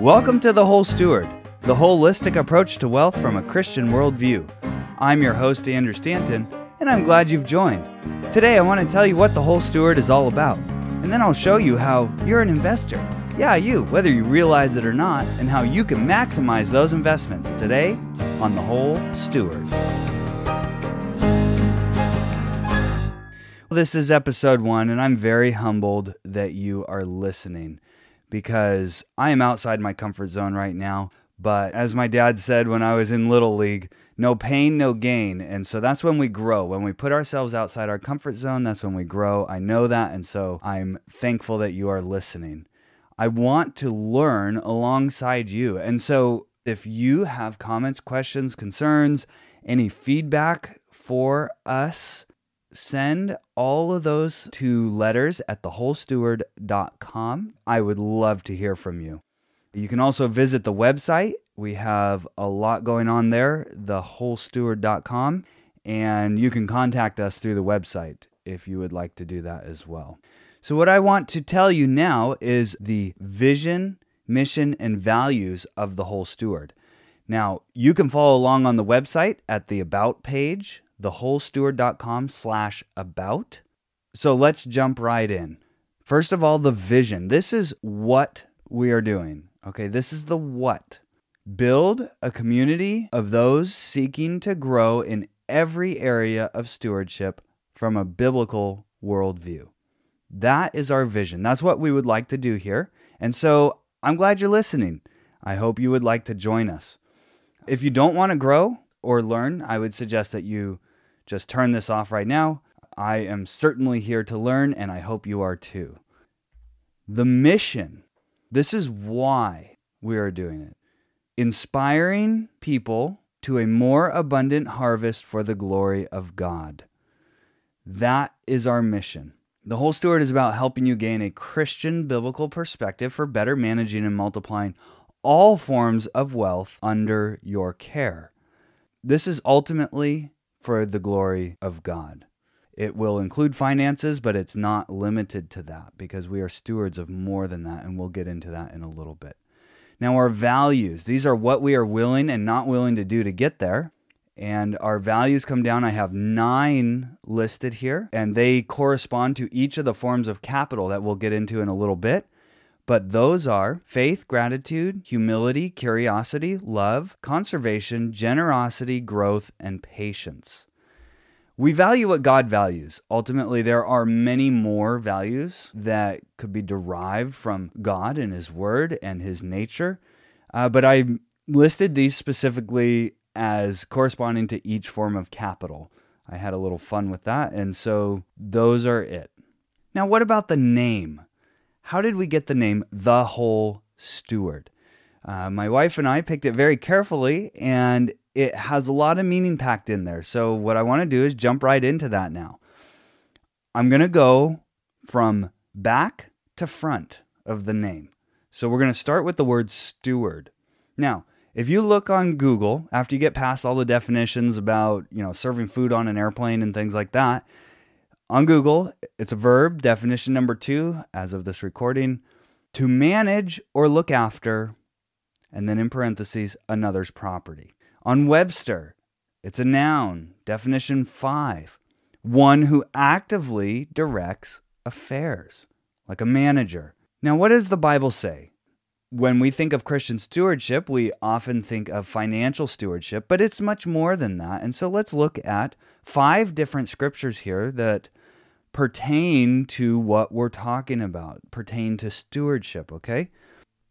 Welcome to The Whole Steward, the holistic approach to wealth from a Christian worldview. I'm your host, Andrew Stanton, and I'm glad you've joined. Today, I want to tell you what The Whole Steward is all about, and then I'll show you how you're an investor. Yeah, you, whether you realize it or not, and how you can maximize those investments today on The Whole Steward. This is episode 1, and I'm very humbled that you are listening because I am outside my comfort zone right now. But as my dad said when I was in Little League, no pain, no gain. And so that's when we grow. When we put ourselves outside our comfort zone, that's when we grow. I know that, and so I'm thankful that you are listening. I want to learn alongside you. And so if you have comments, questions, concerns, any feedback for us, send all of those to letters at thewholesteward.com. I would love to hear from you. You can also visit the website. We have a lot going on there, thewholesteward.com, and you can contact us through the website if you would like to do that as well. So what I want to tell you now is the vision, mission, and values of the Whole Steward. Now, you can follow along on the website at the About page, thewholesteward.com/about. So let's jump right in. First of all, the vision. This is what we are doing. Okay, this is the what. Build a community of those seeking to grow in every area of stewardship from a biblical worldview. That is our vision. That's what we would like to do here. And so I'm glad you're listening. I hope you would like to join us. If you don't want to grow or learn, I would suggest that you just turn this off right now. I am certainly here to learn, and I hope you are too. The mission. This is why we are doing it. Inspiring people to a more abundant harvest for the glory of God. That is our mission. The Whole Steward is about helping you gain a Christian biblical perspective for better managing and multiplying all forms of wealth under your care. This is ultimately for the glory of God. It will include finances, but it's not limited to that because we are stewards of more than that, and we'll get into that in a little bit. Now, our values, these are what we are willing and not willing to do to get there. And our values come down. I have 9 listed here, and they correspond to each of the forms of capital that we'll get into in a little bit. But those are faith, gratitude, humility, curiosity, love, conservation, generosity, growth, and patience. We value what God values. Ultimately, there are many more values that could be derived from God and His Word and His nature. But I listed these specifically as corresponding to each form of capital. I had a little fun with that, and so those are it. Now, what about the name? How did we get the name The Whole Steward? My wife and I picked it very carefully, and it has a lot of meaning packed in there. So what I want to do is jump right into that now. I'm going to go from back to front of the name. So we're going to start with the word steward. Now, if you look on Google, after you get past all the definitions about, serving food on an airplane and things like that, on Google, it's a verb, definition number 2, as of this recording, to manage or look after, and then in parentheses, another's property. On Webster, it's a noun, definition 5, one who actively directs affairs, like a manager. Now, what does the Bible say? When we think of Christian stewardship, we often think of financial stewardship, but it's much more than that. And so let's look at 5 different scriptures here that pertain to what we're talking about, pertain to stewardship, okay?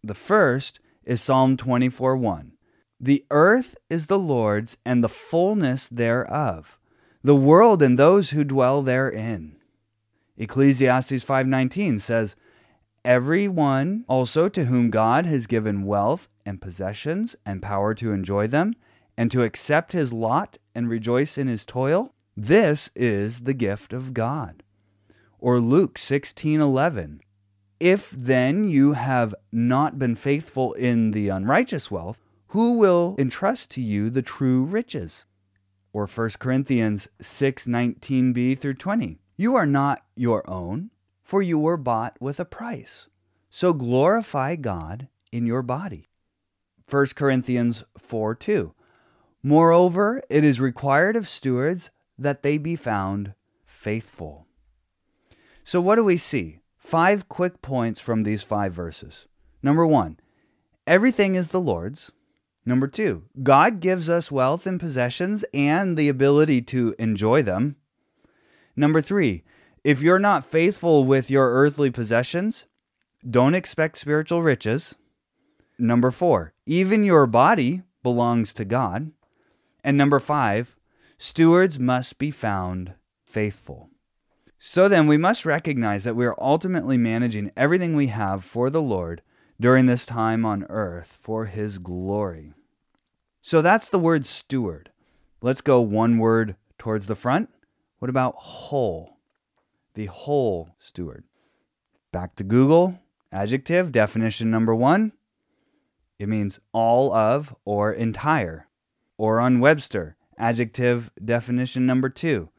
The first is Psalm 24:1. The earth is the Lord's and the fullness thereof, the world and those who dwell therein. Ecclesiastes 5:19 says, everyone also to whom God has given wealth and possessions and power to enjoy them and to accept his lot and rejoice in his toil, this is the gift of God. Or Luke 16:11, if then you have not been faithful in the unrighteous wealth, who will entrust to you the true riches? Or 1 Corinthians 6:19b through 20, you are not your own, for you were bought with a price. So glorify God in your body. 1 Corinthians 4:2. Moreover, it is required of stewards that they be found faithful. So what do we see? 5 quick points from these 5 verses. Number 1, everything is the Lord's. Number 2, God gives us wealth and possessions and the ability to enjoy them. Number 3, if you're not faithful with your earthly possessions, don't expect spiritual riches. Number 4, even your body belongs to God. And number 5, stewards must be found faithful. So then we must recognize that we are ultimately managing everything we have for the Lord during this time on earth for His glory. So that's the word steward. Let's go one word towards the front. What about whole? The whole steward. Back to Google, adjective, definition number 1. It means all of or entire. Or on Webster, adjective, definition number 2.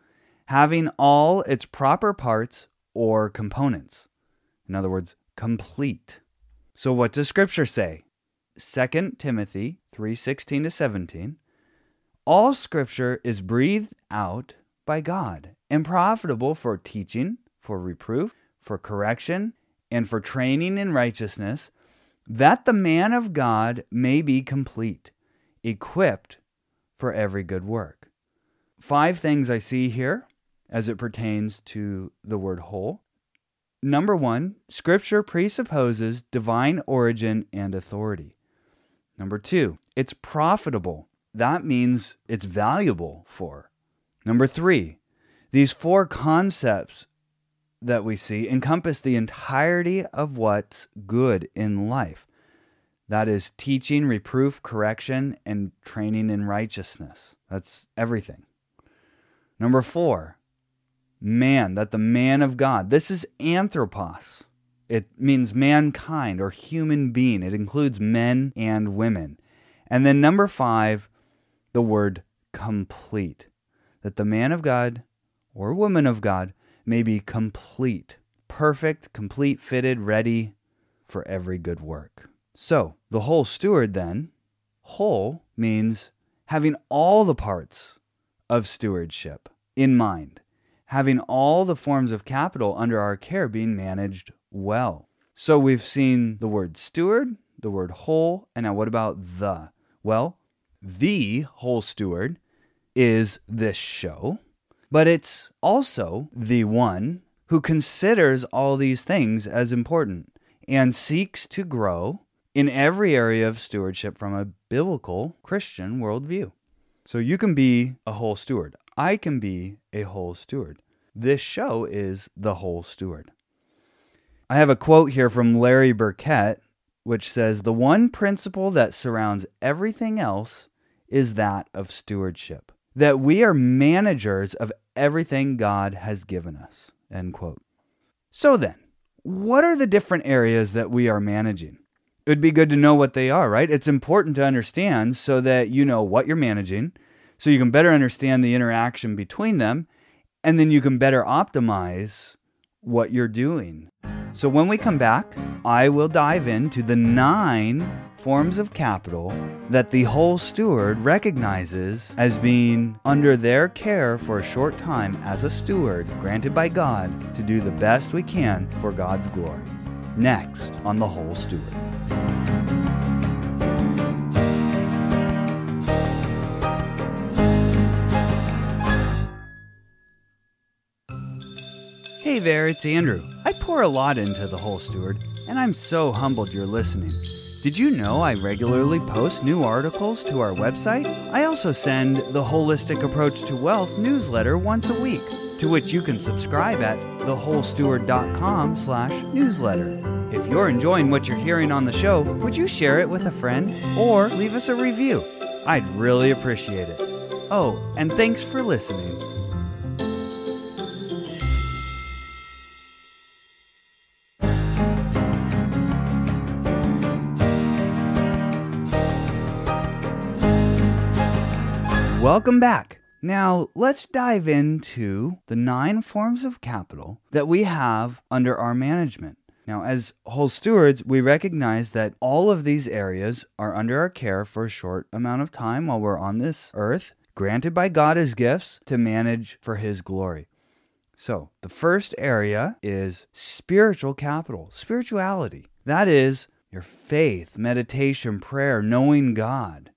Having all its proper parts or components. In other words, complete. So what does Scripture say? 2 Timothy 3:16-17. All Scripture is breathed out by God and profitable for teaching, for reproof, for correction, and for training in righteousness, that the man of God may be complete, equipped for every good work. 5 things I see here as it pertains to the word whole. Number 1, Scripture presupposes divine origin and authority. Number 2, it's profitable. That means it's valuable for. Number 3, these 4 concepts that we see encompass the entirety of what's good in life. That is teaching, reproof, correction, and training in righteousness. That's everything. Number 4, man, that the man of God. This is anthropos. It means mankind or human being. It includes men and women. And then number 5, the word complete. That the man of God or woman of God may be complete, perfect, complete, fitted, ready for every good work. So, the whole steward then, whole means having all the parts of stewardship in mind, having all the forms of capital under our care being managed well. So we've seen the word steward, the word whole, and now what about the? Well, the whole steward is this show, but it's also the one who considers all these things as important and seeks to grow in every area of stewardship from a biblical Christian worldview. So you can be a whole steward. I can be a whole steward. This show is the whole steward. I have a quote here from Larry Burkett, which says, "The one principle that surrounds everything else is that of stewardship, that we are managers of everything God has given us." End quote. So then, what are the different areas that we are managing? It would be good to know what they are, right? It's important to understand so that you know what you're managing, so you can better understand the interaction between them, and then you can better optimize what you're doing. So when we come back, I will dive into the 9 forms of capital that the whole steward recognizes as being under their care for a short time as a steward granted by God to do the best we can for God's glory. Next on The Whole Steward. Hey there, it's Andrew. I pour a lot into The Whole Steward, and I'm so humbled you're listening. Did you know I regularly post new articles to our website? I also send the Holistic Approach to Wealth newsletter once a week, to which you can subscribe at thewholesteward.com/newsletter. If you're enjoying what you're hearing on the show, would you share it with a friend or leave us a review? I'd really appreciate it. Oh, and thanks for listening. Welcome back. Now, let's dive into the 9 forms of capital that we have under our management. Now, as whole stewards, we recognize that all of these areas are under our care for a short amount of time while we're on this earth, granted by God as gifts to manage for His glory. So, the first area is spiritual capital, spirituality. That is your faith, meditation, prayer, knowing God.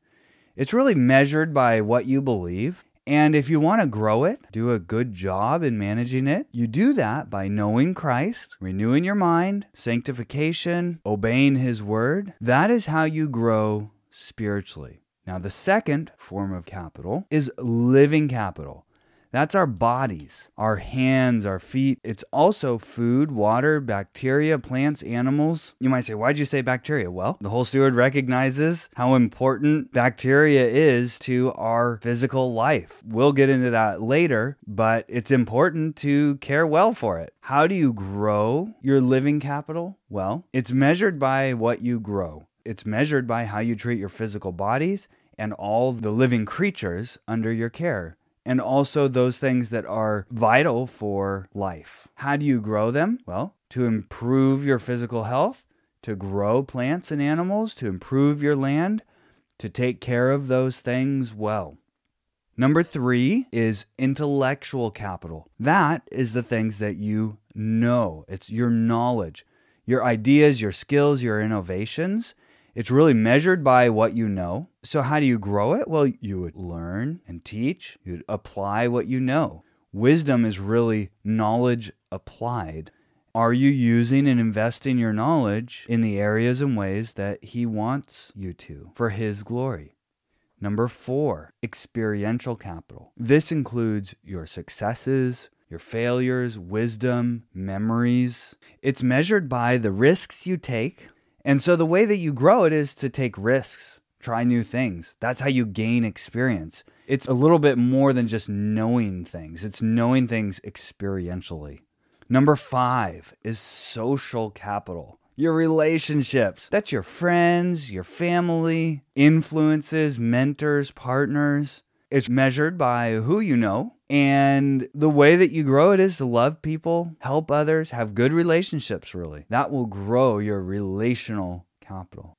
It's really measured by what you believe. And if you want to grow it, do a good job in managing it, you do that by knowing Christ, renewing your mind, sanctification, obeying His word. That is how you grow spiritually. Now, the second form of capital is living capital. That's our bodies, our hands, our feet. It's also food, water, bacteria, plants, animals. You might say, why'd you say bacteria? Well, the whole steward recognizes how important bacteria is to our physical life. We'll get into that later, but it's important to care well for it. How do you grow your living capital? Well, it's measured by what you grow. It's measured by how you treat your physical bodies and all the living creatures under your care, and also those things that are vital for life. How do you grow them? Well, to improve your physical health, to grow plants and animals, to improve your land, to take care of those things well. Number 3 is intellectual capital. That is the things that you know. It's your knowledge, your ideas, your skills, your innovations. It's really measured by what you know. So how do you grow it? Well, you would learn and teach. You'd apply what you know. Wisdom is really knowledge applied. Are you using and investing your knowledge in the areas and ways that He wants you to for His glory? Number 4, experiential capital. This includes your successes, your failures, wisdom, memories. It's measured by the risks you take. And so the way that you grow it is to take risks, try new things. That's how you gain experience. It's a little bit more than just knowing things. It's knowing things experientially. Number 5 is social capital. Your relationships. That's your friends, your family, influences, mentors, partners. It's measured by who you know. And the way that you grow it is to love people, help others, have good relationships, really. That will grow your relational capital.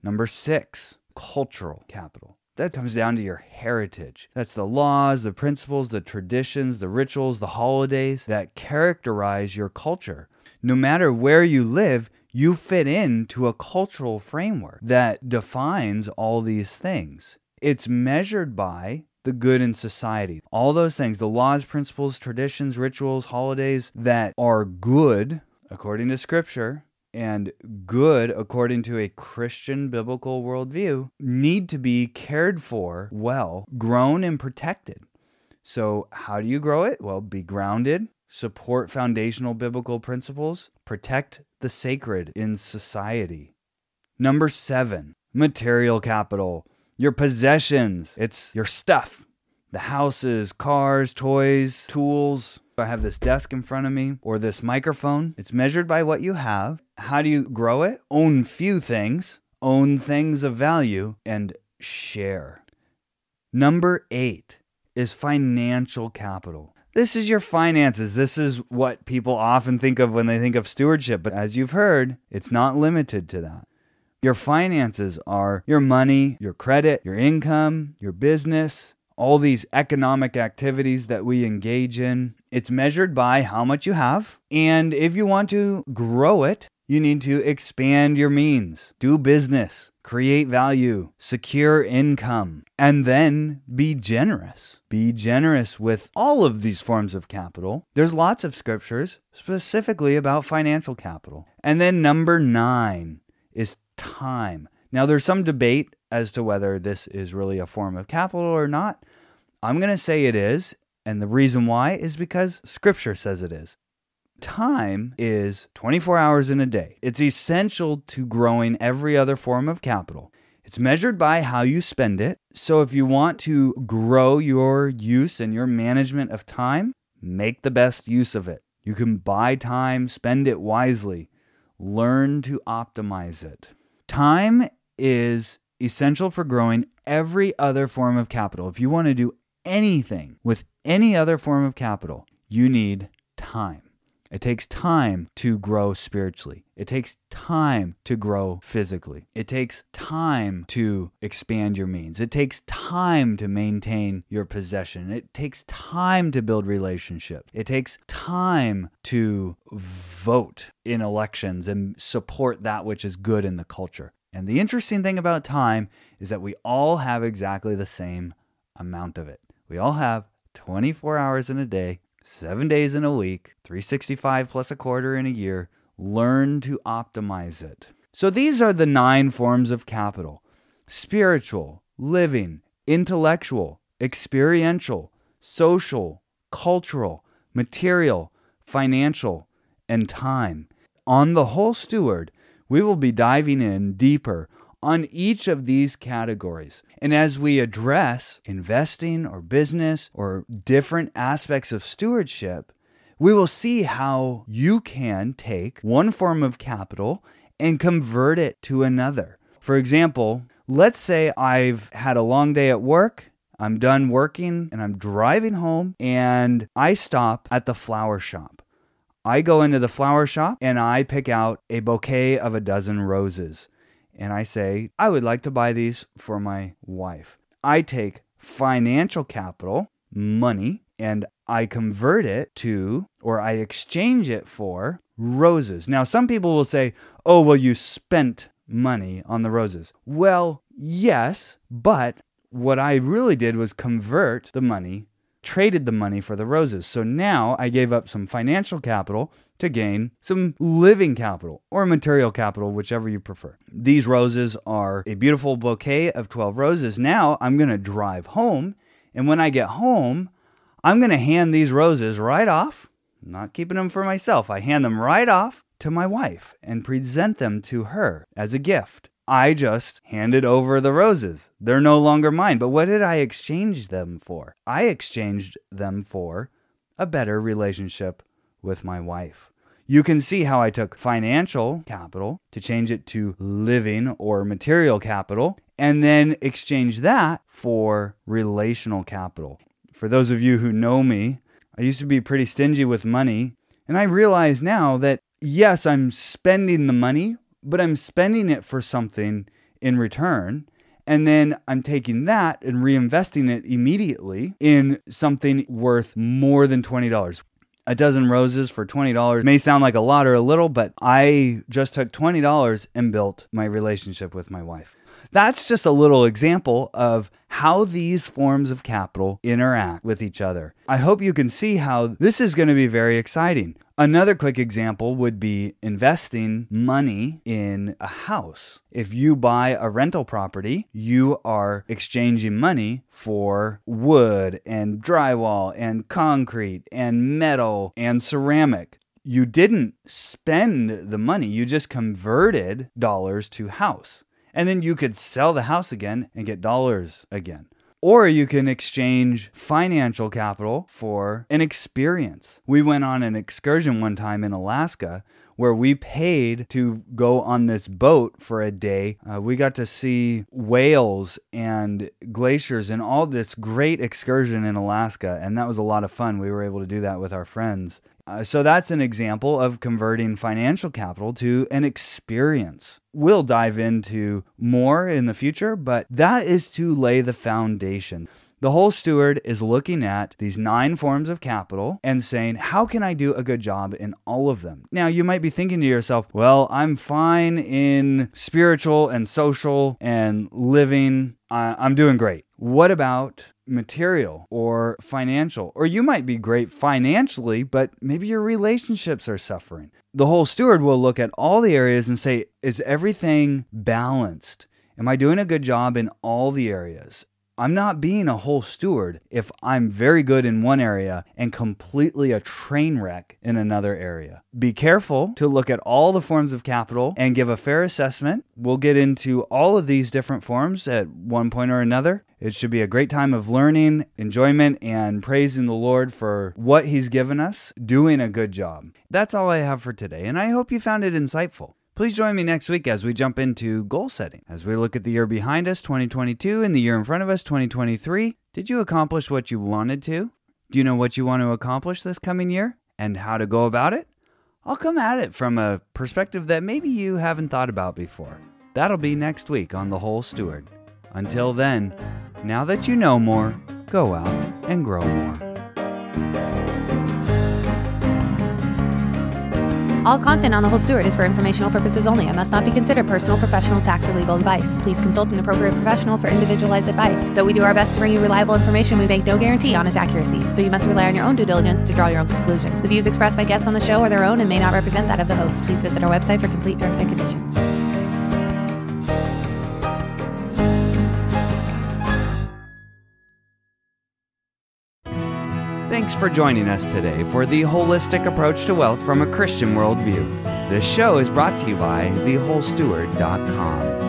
Number 6, cultural capital. That comes down to your heritage. That's the laws, the principles, the traditions, the rituals, the holidays that characterize your culture. No matter where you live, you fit into a cultural framework that defines all these things. It's measured by the good in society. All those things, the laws, principles, traditions, rituals, holidays that are good according to Scripture and good according to a Christian biblical worldview, need to be cared for well, grown and protected. So how do you grow it? Well, be grounded, support foundational biblical principles, protect the sacred in society. Number 7, material capital. Your possessions. It's your stuff. The houses, cars, toys, tools. I have this desk in front of me or this microphone. It's measured by what you have. How do you grow it? Own few things, own things of value, and share. Number 8 is financial capital. This is your finances. This is what people often think of when they think of stewardship. But as you've heard, it's not limited to that. Your finances are your money, your credit, your income, your business, all these economic activities that we engage in. It's measured by how much you have. And if you want to grow it, you need to expand your means, do business, create value, secure income, and then be generous. Be generous with all of these forms of capital. There's lots of scriptures specifically about financial capital. And then number 9 is time. Now, there's some debate as to whether this is really a form of capital or not. I'm going to say it is, and the reason why is because Scripture says it is. Time is 24 hours in a day. It's essential to growing every other form of capital. It's measured by how you spend it. So if you want to grow your use and your management of time, make the best use of it. You can buy time, spend it wisely, learn to optimize it. Time is essential for growing every other form of capital. If you want to do anything with any other form of capital, you need time. It takes time to grow spiritually. It takes time to grow physically. It takes time to expand your means. It takes time to maintain your possession. It takes time to build relationships. It takes time to vote in elections and support that which is good in the culture. And the interesting thing about time is that we all have exactly the same amount of it. We all have 24 hours in a day, 7 days in a week, 365 plus a quarter in a year. Learn to optimize it. So these are the 9 forms of capital: spiritual, living, intellectual, experiential, social, cultural, material, financial, and time. On the whole Steward, we will be diving in deeper on each of these categories. And as we address investing or business or different aspects of stewardship, we will see how you can take one form of capital and convert it to another. For example, let's say I've had a long day at work, I'm done working, and I'm driving home, and I stop at the flower shop. I go into the flower shop and I pick out a bouquet of 12 roses. And I say, I would like to buy these for my wife. I take financial capital, money, and I convert it to, or I exchange it for, roses. Now, some people will say, oh, well, you spent money on the roses. Well, yes, but what I really did was convert the money, traded the money for the roses. So now I gave up some financial capital to gain some living capital or material capital, whichever you prefer. These roses are a beautiful bouquet of 12 roses. Now I'm going to drive home, and when I get home, I'm going to hand these roses right off, not keeping them for myself. I hand them right off to my wife and present them to her as a gift. I just handed over the roses. They're no longer mine. But what did I exchange them for? I exchanged them for a better relationship with my wife. You can see how I took financial capital to change it to living or material capital, and then exchange that for relational capital. For those of you who know me, I used to be pretty stingy with money, and I realize now that, yes, I'm spending the money, but I'm spending it for something in return, and then I'm taking that and reinvesting it immediately in something worth more than $20. 12 roses for $20 may sound like a lot or a little, but I just took $20 and built my relationship with my wife. That's just a little example of how these forms of capital interact with each other. I hope you can see how this is going to be very exciting. Another quick example would be investing money in a house. If you buy a rental property, you are exchanging money for wood and drywall and concrete and metal and ceramic. You didn't spend the money, you just converted dollars to house. And then you could sell the house again and get dollars again. Or you can exchange financial capital for an experience. We went on an excursion one time in Alaska where we paid to go on this boat for a day. We got to see whales and glaciers and all this great excursion in Alaska, and that was a lot of fun. We were able to do that with our friends. So that's an example of converting financial capital to an experience. We'll dive into more in the future, but that is to lay the foundation. The whole Steward is looking at these 9 forms of capital and saying, how can I do a good job in all of them? Now, you might be thinking to yourself, well, I'm fine in spiritual and social and living. I'm doing great. What about material or financial? Or you might be great financially, but maybe your relationships are suffering. The whole Steward will look at all the areas and say, is everything balanced? Am I doing a good job in all the areas? I'm not being a whole steward if I'm very good in one area and completely a train wreck in another area. Be careful to look at all the forms of capital and give a fair assessment. We'll get into all of these different forms at one point or another. It should be a great time of learning, enjoyment, and praising the Lord for what He's given us, doing a good job. That's all I have for today, and I hope you found it insightful. Please join me next week as we jump into goal setting. As we look at the year behind us, 2022, and the year in front of us, 2023, did you accomplish what you wanted to? Do you know what you want to accomplish this coming year and how to go about it? I'll come at it from a perspective that maybe you haven't thought about before. That'll be next week on The Whole Steward. Until then, now that you know more, go out and grow more. All content on The Whole Steward is for informational purposes only and must not be considered personal, professional, tax, or legal advice. Please consult an appropriate professional for individualized advice. Though we do our best to bring you reliable information, we make no guarantee on its accuracy, so you must rely on your own due diligence to draw your own conclusions. The views expressed by guests on the show are their own and may not represent that of the host. Please visit our website for complete terms and conditions. Thanks for joining us today for the holistic approach to wealth from a Christian worldview. This show is brought to you by thewholesteward.com.